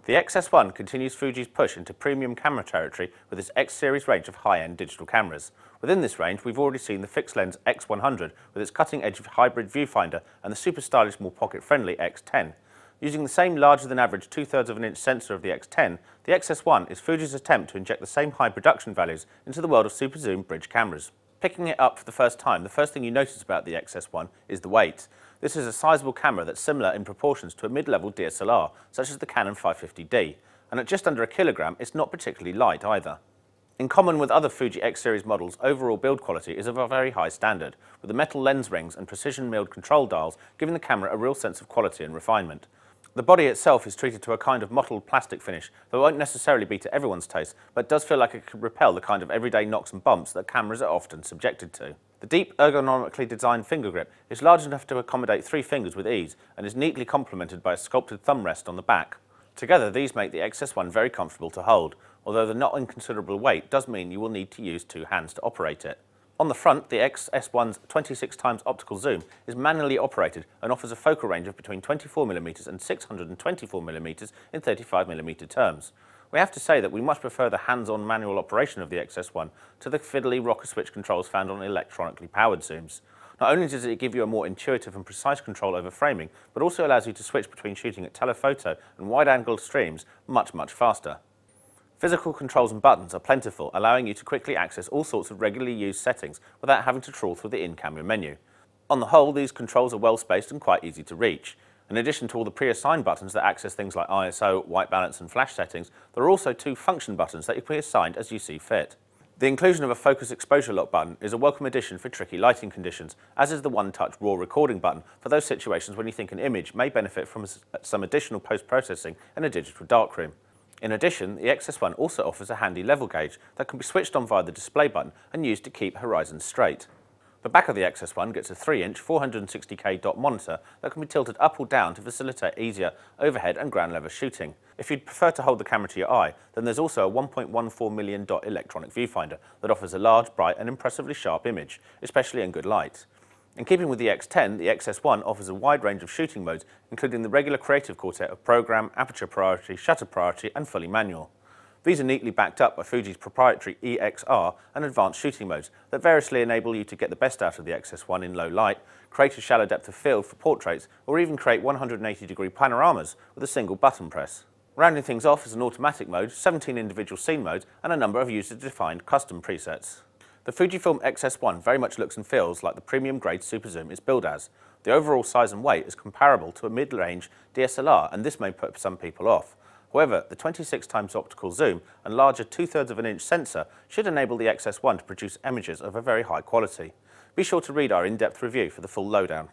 The X-S1 continues Fuji's push into premium camera territory with its X-series range of high-end digital cameras. Within this range, we've already seen the fixed-lens X100 with its cutting-edge hybrid viewfinder and the super stylish, more pocket-friendly X10. Using the same larger-than-average 2/3 of an inch sensor of the X10, the X-S1 is Fuji's attempt to inject the same high production values into the world of super zoom bridge cameras. Picking it up for the first time, the first thing you notice about the X-S1 is the weight. This is a sizable camera that's similar in proportions to a mid-level DSLR, such as the Canon 550D, and at just under a kilogram, it's not particularly light either. In common with other Fuji X-series models, overall build quality is of a very high standard, with the metal lens rings and precision-milled control dials giving the camera a real sense of quality and refinement. The body itself is treated to a kind of mottled plastic finish that won't necessarily be to everyone's taste, but does feel like it could repel the kind of everyday knocks and bumps that cameras are often subjected to. The deep, ergonomically designed finger grip is large enough to accommodate 3 fingers with ease and is neatly complemented by a sculpted thumb rest on the back. Together, these make the X-S1 very comfortable to hold, although the not inconsiderable weight does mean you will need to use 2 hands to operate it. On the front, the X-S1's 26x optical zoom is manually operated and offers a focal range of between 24mm and 624mm in 35mm terms. We have to say that we much prefer the hands-on manual operation of the X-S1 to the fiddly rocker switch controls found on electronically powered zooms. Not only does it give you a more intuitive and precise control over framing, but also allows you to switch between shooting at telephoto and wide-angle streams much faster. Physical controls and buttons are plentiful, allowing you to quickly access all sorts of regularly used settings without having to trawl through the in-camera menu. On the whole, these controls are well spaced and quite easy to reach. In addition to all the pre-assigned buttons that access things like ISO, white balance and flash settings, there are also 2 function buttons that you can be assigned as you see fit. The inclusion of a focus exposure lock button is a welcome addition for tricky lighting conditions, as is the one-touch raw recording button for those situations when you think an image may benefit from some additional post-processing in a digital darkroom. In addition, the X-S1 also offers a handy level gauge that can be switched on via the display button and used to keep horizons straight. The back of the X-S1 gets a 3-inch 460K dot monitor that can be tilted up or down to facilitate easier overhead and ground level shooting. If you'd prefer to hold the camera to your eye, then there's also a 1.14 million dot electronic viewfinder that offers a large, bright and impressively sharp image, especially in good light. In keeping with the X10, the X-S1 offers a wide range of shooting modes, including the regular creative quartet of program, aperture priority, shutter priority and fully manual. These are neatly backed up by Fuji's proprietary EXR and advanced shooting modes that variously enable you to get the best out of the X-S1 in low light, create a shallow depth of field for portraits, or even create 180-degree panoramas with a single button press. Rounding things off is an automatic mode, 17 individual scene modes and a number of user-defined custom presets. The Fujifilm X-S1 very much looks and feels like the premium-grade super zoom it's billed as. The overall size and weight is comparable to a mid-range DSLR, and this may put some people off. However, the 26x optical zoom and larger 2/3 of an inch sensor should enable the X-S1 to produce images of a very high quality. Be sure to read our in-depth review for the full lowdown.